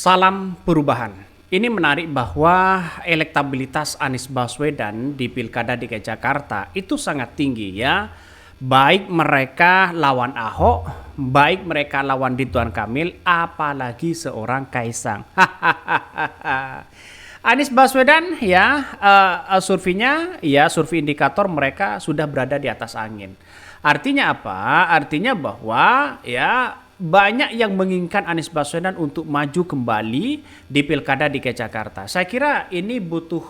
Salam perubahan. Ini menarik bahwa elektabilitas Anies Baswedan di Pilkada DKI Jakarta itu sangat tinggi ya. Baik mereka lawan Ahok, baik mereka lawan Ridwan Kamil, apalagi seorang Kaisang. Anies Baswedan ya surveinya ya survei indikator mereka sudah berada di atas angin. Artinya apa? Artinya bahwa ya banyak yang menginginkan Anies Baswedan untuk maju kembali di Pilkada DKI Jakarta. Saya kira ini butuh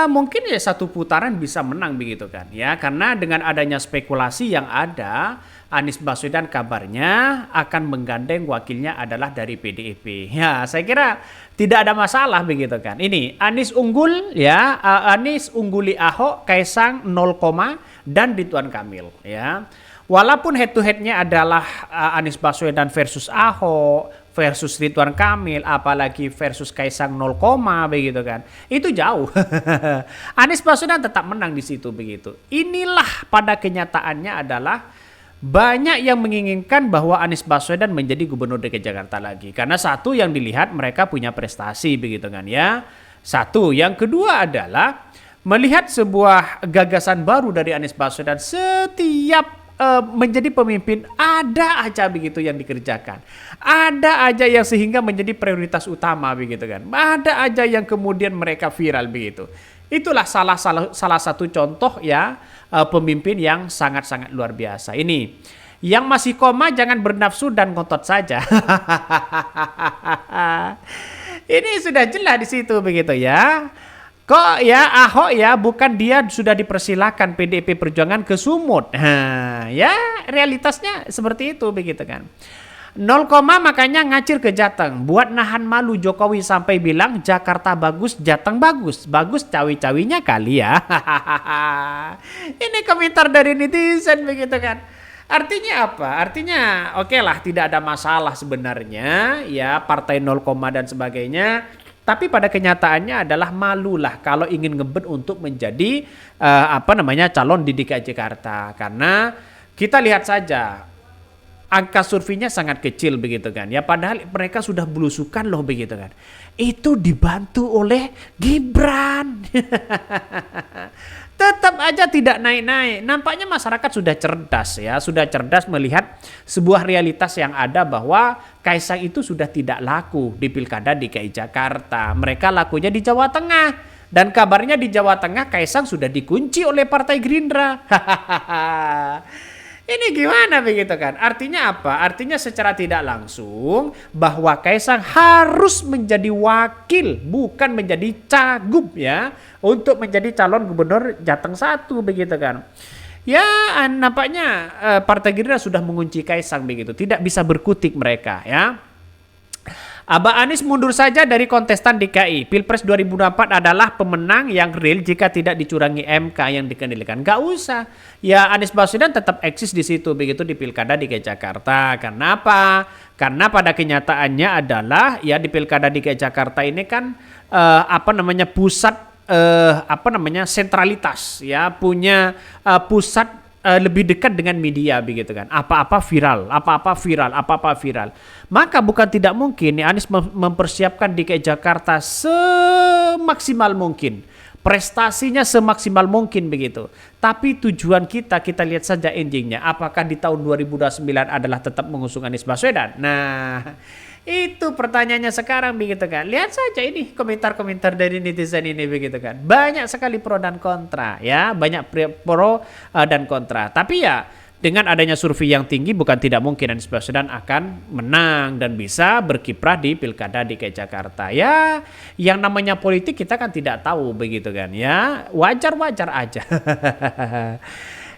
mungkin ya satu putaran bisa menang begitu kan ya, karena dengan adanya spekulasi yang ada, Anies Baswedan kabarnya akan menggandeng wakilnya adalah dari PDIP. Ya, saya kira tidak ada masalah begitu kan. Ini Anies unggul ya, Anies ungguli Ahok, Kaisang 0, dan Ridwan Kamil ya. Walaupun head to headnya adalah Anies Baswedan versus Ahok versus Ridwan Kamil, apalagi versus Kaisang 0, begitu kan. Itu jauh. Anies Baswedan tetap menang di situ begitu. Inilah pada kenyataannya adalah banyak yang menginginkan bahwa Anies Baswedan menjadi gubernur DKI Jakarta lagi. Karena satu yang dilihat mereka punya prestasi begitu kan ya. Satu, yang kedua adalah melihat sebuah gagasan baru dari Anies Baswedan. Setiap menjadi pemimpin ada aja begitu yang dikerjakan, ada aja yang sehingga menjadi prioritas utama begitu kan, ada aja yang kemudian mereka viral begitu. Itulah salah satu contoh ya pemimpin yang sangat-sangat luar biasa. Ini yang masih koma jangan bernafsu dan ngotot saja. Ini sudah jelas di situ begitu ya. Kok ya Ahok ya bukan dia sudah dipersilakan PDIP Perjuangan ke Sumut. Ya realitasnya seperti itu begitu kan. 0, makanya ngacir ke Jateng buat nahan malu Jokowi sampai bilang Jakarta bagus, Jateng bagus. Bagus cawi-cawinya kali ya. Ini komentar dari netizen begitu kan. Artinya apa? Artinya oke lah tidak ada masalah sebenarnya ya partai 0, dan sebagainya. Tapi pada kenyataannya adalah malulah kalau ingin ngebet untuk menjadi calon di DKI Jakarta, karena kita lihat saja angka surveinya sangat kecil begitu kan ya, padahal mereka sudah belusukan loh begitu kan, itu dibantu oleh Gibran. Tetap aja tidak naik-naik. Nampaknya masyarakat sudah cerdas ya, sudah cerdas melihat sebuah realitas yang ada bahwa Kaisang itu sudah tidak laku di Pilkada DKI Jakarta. Mereka lakunya di Jawa Tengah. Dan kabarnya di Jawa Tengah Kaisang sudah dikunci oleh Partai Gerindra. Ini gimana begitu kan? Artinya apa? Artinya secara tidak langsung bahwa Kaisang harus menjadi wakil, bukan menjadi cagup ya, untuk menjadi calon gubernur Jateng 1 begitu kan. Ya nampaknya Partai Gerindra sudah mengunci Kaisang begitu, tidak bisa berkutik mereka ya. Abah Anies mundur saja dari kontestan DKI. Pilpres 2024 adalah pemenang yang real jika tidak dicurangi MK yang dikendalikan. Gak usah. Ya Anies Baswedan tetap eksis di situ begitu di Pilkada DKI Jakarta. Karena apa? Karena pada kenyataannya adalah ya di Pilkada DKI Jakarta ini kan pusat sentralitas ya, punya pusat lebih dekat dengan media begitu kan. Apa-apa viral. Maka bukan tidak mungkin ya, Anies mempersiapkan DKI Jakarta semaksimal mungkin. Prestasinya semaksimal mungkin begitu. Tapi tujuan kita lihat saja endingnya. Apakah di tahun 2029 adalah tetap mengusung Anies Baswedan? Nah, itu pertanyaannya sekarang begitu kan. Lihat saja ini komentar-komentar dari netizen ini begitu kan. Banyak sekali pro dan kontra ya, banyak pro dan kontra. Tapi ya dengan adanya survei yang tinggi bukan tidak mungkin Anies Baswedan akan menang dan bisa berkiprah di Pilkada DKI Jakarta. Ya, yang namanya politik kita kan tidak tahu begitu kan ya. Wajar-wajar aja.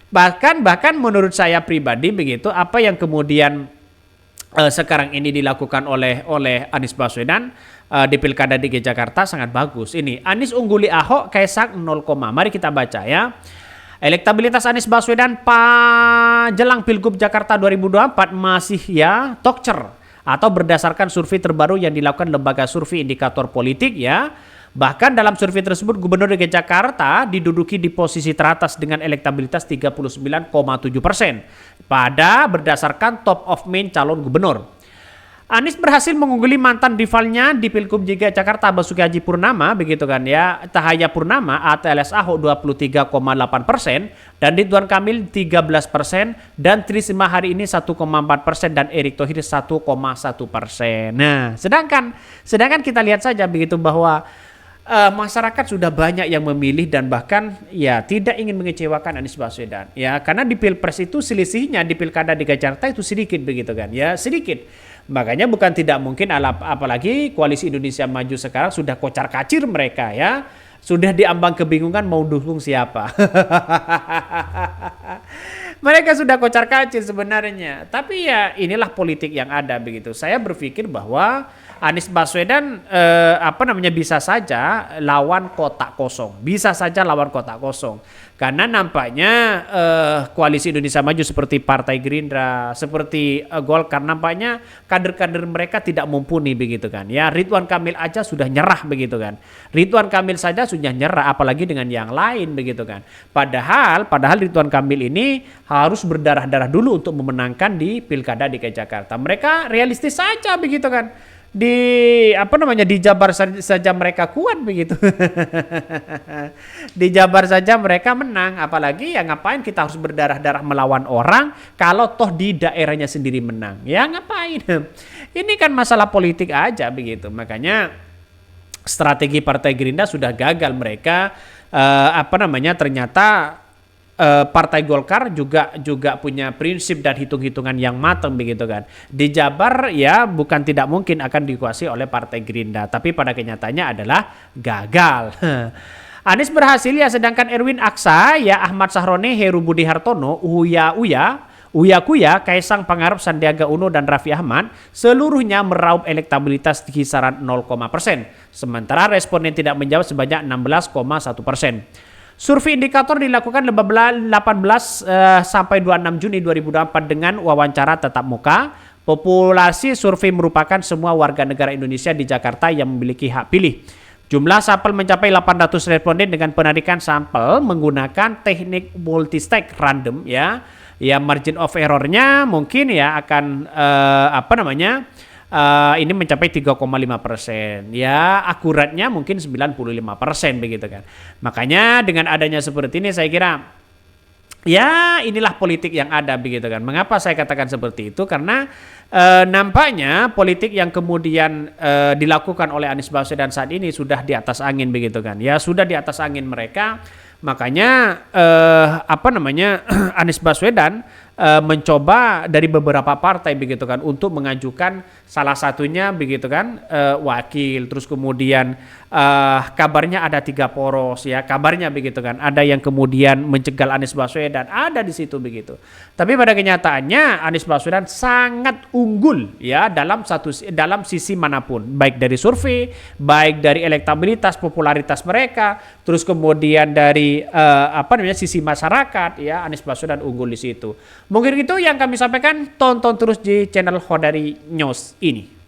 Bahkan menurut saya pribadi begitu, apa yang kemudian sekarang ini dilakukan oleh Anies Baswedan di Pilkada DKI Jakarta sangat bagus. Ini Anies ungguli Ahok, Kaisang 0, mari kita baca ya. Elektabilitas Anies Baswedan jelang Pilgub Jakarta 2024 masih ya tokcer atau berdasarkan survei terbaru yang dilakukan lembaga survei indikator politik ya. Bahkan dalam survei tersebut Gubernur DKI Jakarta diduduki di posisi teratas dengan elektabilitas 39,7% pada berdasarkan top of mind calon gubernur. Anies berhasil mengungguli mantan rivalnya di Pilgub DKI Jakarta Basuki Haji Purnama begitu kan ya. Cahaya Purnama alias Ahok 23,8% dan Ridwan Kamil 13% dan Trisma hari ini 1,4% dan Erick Thohir 1,1%. Nah, sedangkan kita lihat saja begitu bahwa masyarakat sudah banyak yang memilih dan bahkan ya tidak ingin mengecewakan Anies Baswedan ya, karena di Pilpres itu selisihnya di Pilkada DKI Jakarta itu sedikit begitu kan ya, sedikit. Makanya bukan tidak mungkin apalagi Koalisi Indonesia Maju sekarang sudah kocar-kacir mereka ya, sudah diambang kebingungan mau dukung siapa. Mereka sudah kocar-kacir sebenarnya. Tapi ya inilah politik yang ada begitu. Saya berpikir bahwa Anies Baswedan bisa saja lawan kotak kosong. Bisa saja lawan kotak kosong. Karena nampaknya Koalisi Indonesia Maju seperti Partai Gerindra, seperti Golkar, nampaknya kader-kader mereka tidak mumpuni begitu kan. Ya, Ridwan Kamil aja sudah nyerah begitu kan. Ridwan Kamil saja sudah nyerah apalagi dengan yang lain begitu kan. Padahal Ridwan Kamil ini harus berdarah-darah dulu untuk memenangkan di Pilkada DKI Jakarta. Mereka realistis saja begitu kan. Di Jabar saja mereka kuat begitu. Di Jabar saja mereka menang, apalagi ya ngapain kita harus berdarah-darah melawan orang kalau toh di daerahnya sendiri menang. Ya ngapain? Ini kan masalah politik aja begitu. Makanya strategi Partai Gerindra sudah gagal mereka ternyata Partai Golkar juga punya prinsip dan hitung-hitungan yang matang begitu kan. Di Jabar ya bukan tidak mungkin akan dikuasai oleh Partai Gerindra, tapi pada kenyataannya adalah gagal. Anies berhasil ya, sedangkan Erwin Aksa ya, Ahmad Sahroni, Heru Budi Hartono, Uya Kuya, Kaisang Pangarep, Sandiaga Uno dan Raffi Ahmad seluruhnya meraup elektabilitas di kisaran 0,%. Sementara responden tidak menjawab sebanyak 16,1%. Survei indikator dilakukan 18 sampai 26 Juni 2024 dengan wawancara tatap muka. Populasi survei merupakan semua warga negara Indonesia di Jakarta yang memiliki hak pilih. Jumlah sampel mencapai 800 responden dengan penarikan sampel menggunakan teknik multistage random ya. Ya, margin of error-nya mungkin ya akan ini mencapai 3,5%. Ya, akuratnya mungkin 95% begitu kan. Makanya dengan adanya seperti ini saya kira ya inilah politik yang ada begitu kan. Mengapa saya katakan seperti itu? Karena nampaknya politik yang kemudian dilakukan oleh Anies Baswedan saat ini sudah di atas angin begitu kan. Ya, sudah di atas angin mereka. Makanya Anies Baswedan mencoba dari beberapa partai begitu kan untuk mengajukan salah satunya begitu kan wakil, terus kemudian kabarnya ada 3 poros ya, kabarnya begitu kan, ada yang kemudian mencegal Anies Baswedan, ada di situ begitu. Tapi pada kenyataannya Anies Baswedan sangat unggul ya dalam sisi manapun, baik dari survei, baik dari elektabilitas, popularitas mereka, terus kemudian dari sisi masyarakat ya, Anies Baswedan unggul di situ. Mungkin itu yang kami sampaikan, tonton terus di channel Khodari News ini.